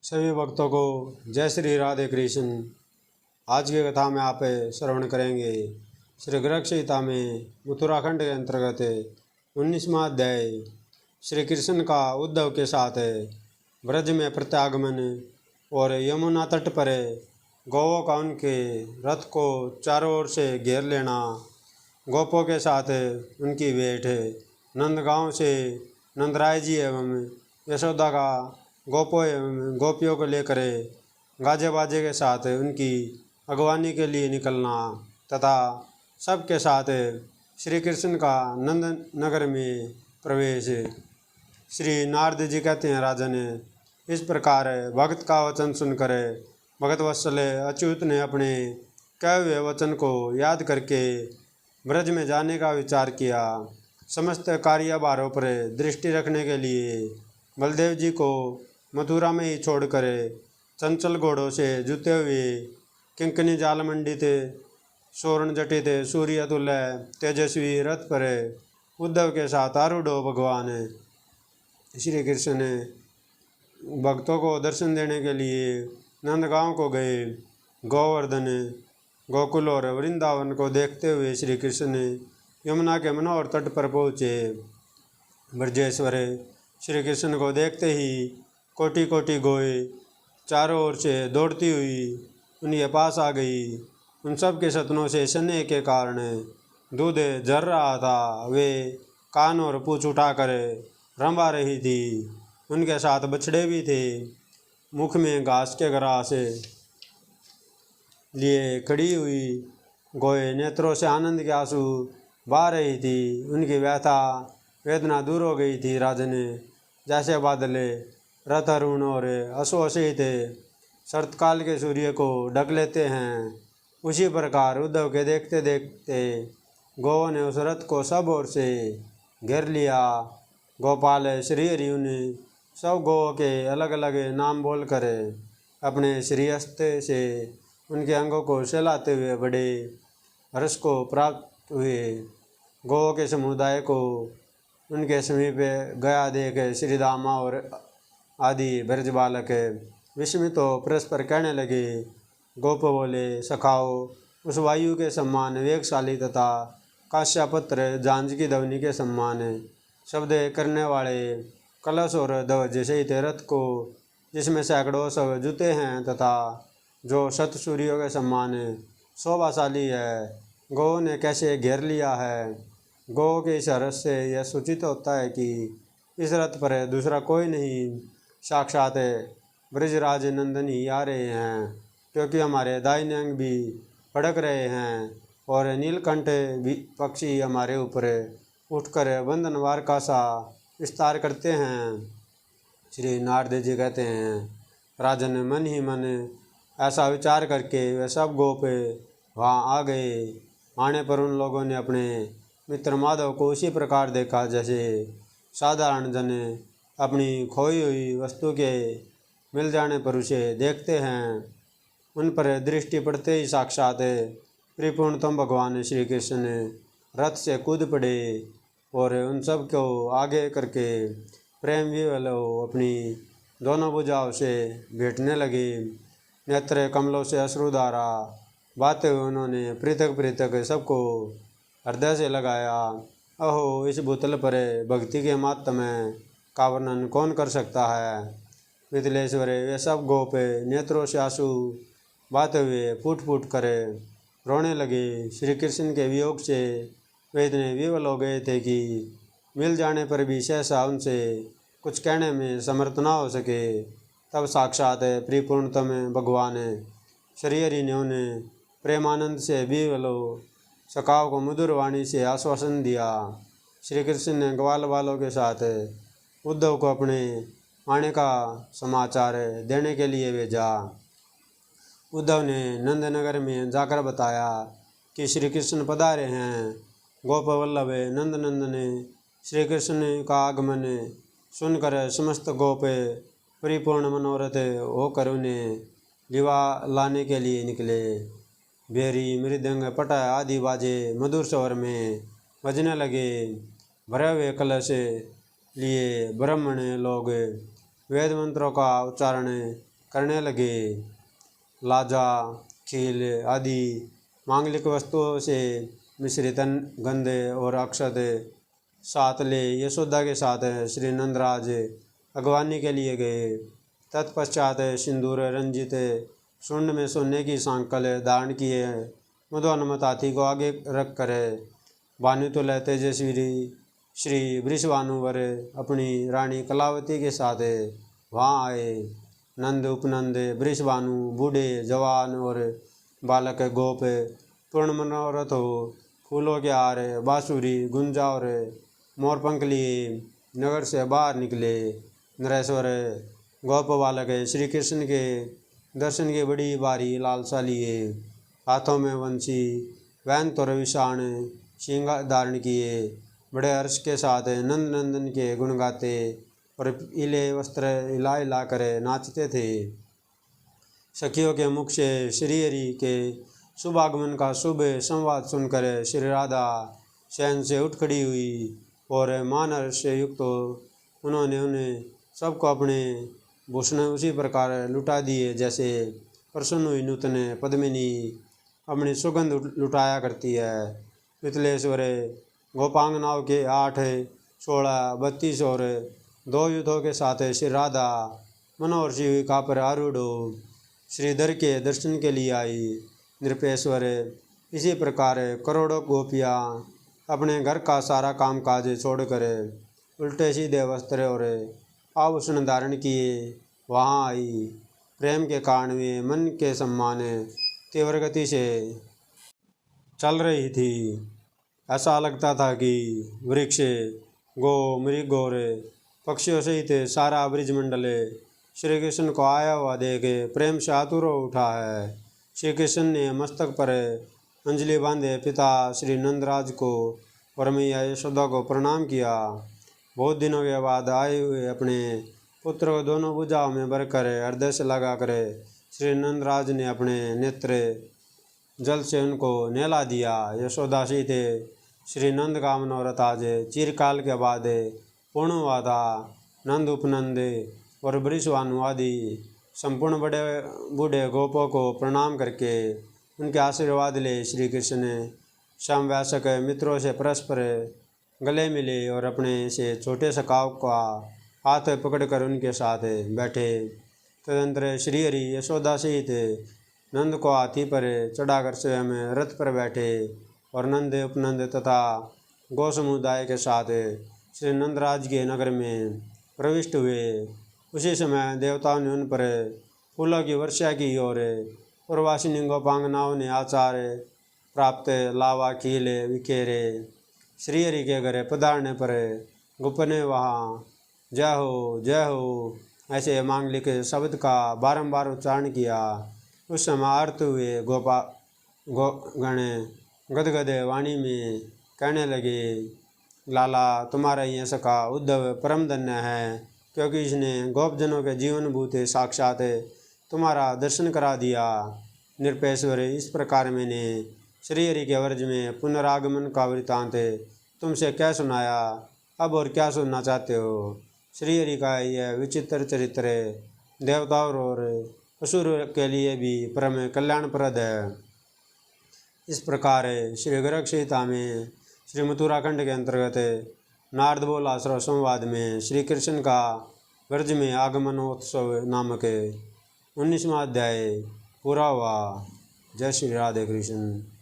सभी भक्तों को जय श्री राधे कृष्ण। आज की कथा में आप श्रवण करेंगे श्री गर्ग संहिता में उत्तराखंड के अंतर्गत 19वां अध्याय श्री कृष्ण का उद्धव के साथ ब्रज में प्रत्यागमन और यमुना तट पर गौओं का उनके रथ को चारों ओर से घेर लेना, गोपों के साथ उनकी भेंट, नंदगांव से नंदराय जी एवं यशोदा का गोपों एवं गोपियों को लेकर गाजे बाजे के साथ उनकी अगवानी के लिए निकलना तथा सबके साथ श्री कृष्ण का नंद नगर में प्रवेश। श्री नारद जी कहते हैं, राजन, इस प्रकार भक्त का वचन सुनकर भगत वत्सल अच्युत ने अपने कहे हुए वचन को याद करके ब्रज में जाने का विचार किया। समस्त कार्यभारों पर दृष्टि रखने के लिए बलदेव जी को मथुरा में ही छोड़कर चंचल घोड़ों से जुते हुए किंकनी जाल मंडित स्वर्ण जटित सूर्य तुल्य तेजस्वी रथ पर उद्धव के साथ आरूढ़ भगवान श्री कृष्ण ने भक्तों को दर्शन देने के लिए नंदगांव को गए। गोवर्धन, गोकुल और वृंदावन को देखते हुए श्री कृष्ण ने यमुना के मनोहर तट पर पहुँचे। ब्रजेश्वर श्री कृष्ण को देखते ही कोटि कोटि गोए चारों ओर से दौड़ती हुई उनके पास आ गई। उन सब के सतनों से स्नेह के कारण दूध झर रहा था। वे कान और पूँछ उठाकर रंभा रही थी। उनके साथ बछड़े भी थे। मुख में घास के ग्रास लिए खड़ी हुई गोए नेत्रों से आनंद के आंसू बहा रही थी। उनकी व्यथा वेदना दूर हो गई थी। राजन, जैसे बादल रथ अरुण और अश्व सहित शरतकाल के सूर्य को ढक लेते हैं, उसी प्रकार उद्धव के देखते देखते गौओं ने उस रथ को सब ओर से घेर लिया। गोपाल श्री हरि उन सब गौओं के अलग अलग नाम बोलकर अपने श्रीहस्त से उनके अंगों को सहलाते हुए बड़े हर्ष को प्राप्त हुए। गौओं के समुदाय को उनके समीप गया देख श्रीदामा और आदि ब्रज बालक विस्मित हो परस्पर कहने लगे। गोप बोले, सखाओ, उस वायु के सम्मान वेगशाली तथा काश्यापत्र जांजकी ध्वनि के सम्मान शब्द करने वाले कलश और ध्वज सहित रथ को, जिसमें सैकड़ों सब जुते हैं तथा जो शत सूर्यों के सम्मान शोभाशाली है, गौ ने कैसे घेर लिया है। गौ के इस हर्ष से यह सूचित होता है कि इस रथ पर दूसरा कोई नहीं, साक्षात ब्रजराज नंदन ही आ रहे हैं, क्योंकि हमारे दाहिने अंग भी फड़क रहे हैं और नीलकंठ पक्षी हमारे ऊपर उठकर बंधनवार का सा विस्तार करते हैं। श्री नारद जी कहते हैं, राजन, मन ही मन ऐसा विचार करके वे सब गोप वहाँ आ गए। आने पर उन लोगों ने अपने मित्र माधव को उसी प्रकार देखा जैसे साधारण जन अपनी खोई हुई वस्तु के मिल जाने पर उसे देखते हैं। उन पर दृष्टि पड़ते ही साक्षात परिपूर्णतम भगवान श्री कृष्ण रथ से कूद पड़े और उन सब को आगे करके प्रेम विवल अपनी दोनों भुजाओं से भेंटने लगे। नेत्र कमलों से अश्रुधारा बहाते हुए उन्होंने पृथक पृथक सबको हृदय से लगाया। अहो, इस भूतल पर भक्ति के मातम का वर्णन कौन कर सकता है। मिथिलेश्वर, वे सब गोप नेत्रों से आंसू बहाते हुए फूट फूट कर रोने लगे। श्री कृष्ण के वियोग से वे इतने विवल हो गए थे कि मिल जाने पर भी सहसा उनसे कुछ कहने में समर्थ ना हो सके। तब साक्षात परिपूर्णतम भगवान श्री हरि ने उन्हें प्रेमानंद से विवल सखाओं को मधुर वाणी से आश्वासन दिया। श्री कृष्ण ने ग्वाल बालों के साथ उद्धव को अपने आने का समाचार देने के लिए भेजा। उद्धव ने नंदनगर में जाकर बताया कि श्री कृष्ण पधारे हैं। गोप वल्लभ नंदनंदन ने श्री कृष्ण का आगमन सुनकर समस्त गोप परिपूर्ण मनोरथ होकर उन्हें लिवा लाने के लिए निकले। बेरी, मृदंग, पट आदि बाजे मधुर स्वर में बजने लगे। भरे हुए कलश लिए ब्राह्मण लोग वेद मंत्रों का उच्चारण करने लगे। लाजा, खील आदि मांगलिक वस्तुओं से मिश्रित गंधे और अक्षत साथ ले यशोदा के साथ श्री नंदराज अगवानी के लिए गए। तत्पश्चात सिंदूर रंजित सुंड में सोने की सांकल धारण किए मधुअनुमत हाथी को आगे रख कर भानुतुल्य तेजस्वी श्री वृषभानुवर अपनी रानी कलावती के साथ वहाँ आए। नंद, उपनंद, वृषभानु, बूढ़े, जवान और बालक गोप पूर्ण मनोरथ हो फूलों के हार, बांसुरी, गुंजा और मोरपंख लिए नगर से बाहर निकले। नरेश्वर गोप बालक श्री कृष्ण के दर्शन की बड़ी भारी लालसा लिए हाथों में वंशी, वैंत और विषाण सिंह धारण किए बड़े हर्ष के साथ नंद नंदन के गुण गाते और पीले वस्त्र हिला हिला कर नाचते थे। सखियों के मुख से श्री हरि के शुभ आगमन का शुभ संवाद सुनकर श्री राधा शयन से उठ खड़ी हुई और मान हर्ष से युक्त उन्होंने उन्हें सबको अपने भूषण उसी प्रकार लुटा दिए जैसे प्रसन्न हुई नूतन पद्मिनी अपनी सुगंध लुटाया करती है। मिथिलेश्वर गोपांगनाओं के 8, 16, 32 और 2 युद्धों के साथ श्री राधा मनोहर हुई का पर आरूढ़ श्रीधर के दर्शन के लिए आई। नृपेश्वर इसी प्रकार करोड़ों गोपियाँ अपने घर का सारा काम काज छोड़कर उल्टे सीधे वस्त्र और आभूषण धारण किए वहाँ आई। प्रेम के कारण वे मन के सम्मान तीव्र गति से चल रही थी। ऐसा लगता था कि वृक्ष, गो, मृग और पक्षियों सहित सारा ब्रिजमंडल श्री कृष्ण को आया हुआ देख प्रेम से आतुर हो उठा है। श्री कृष्ण ने मस्तक पर अंजलि बांधे पिता श्री नंदराज को और मैया यशोदा को प्रणाम किया। बहुत दिनों के बाद आए हुए अपने पुत्र को दोनों भुजाओं में भरकर हृदय से लगाकर श्री नंदराज ने अपने नेत्र जल से उनको नहला दिया। यशोदा सी थे श्री नंद का मनोरथ आज चिरकाल के बाद पूर्ण हुआ था। नंद, उपनंद और वृषभानु आदि संपूर्ण बड़े बूढ़े गोपों को प्रणाम करके उनके आशीर्वाद ले श्री कृष्ण ने समवयस्क मित्रों से परस्पर गले मिले और अपने से छोटे सखाओं का हाथ पकड़कर उनके साथ बैठे। तदंतर श्री हरि यशोदा सहित नंद को हाथी पर चढ़ाकर स्वयं रथ पर बैठे और नंद, उपनंद तथा गौ समुदाय के साथ श्री नंदराज के नगर में प्रविष्ट हुए। उसी समय देवताओं ने उन पर फूलों की वर्षा की और पूर्ववासिनी गोपांगनाओं ने आचार प्राप्त लावा खीले बिखेरे। श्रीहरि के घर पधारने पर गोप ने वहाँ जय हो ऐसे मांगलिक शब्द का बारंबार उच्चारण किया। उस समय आर्त हुए गण गदगद वाणी में कहने लगे, लाला तुम्हारा ये सखा उद्धव परम धन्य है, क्योंकि इसने गोपजनों के जीवन भूत साक्षात तुम्हारा दर्शन करा दिया। निरपेश्वर इस प्रकार मैंने श्रीहरि के वर्ज में पुनरागमन का वृत्तांत तुमसे क्या सुनाया, अब और क्या सुनना चाहते हो। श्रीहरि का यह विचित्र चरित्र देवताओं और असुर के लिए भी परम कल्याणप्रद है। इस प्रकार श्री गर्ग संहिता में श्री मथुराखंड के अंतर्गत नारद बोल आश्रय संवाद में श्री कृष्ण का ब्रज में आगमनोत्सव नामक 19वां अध्याय पूरा हुआ। जय श्री राधे कृष्ण।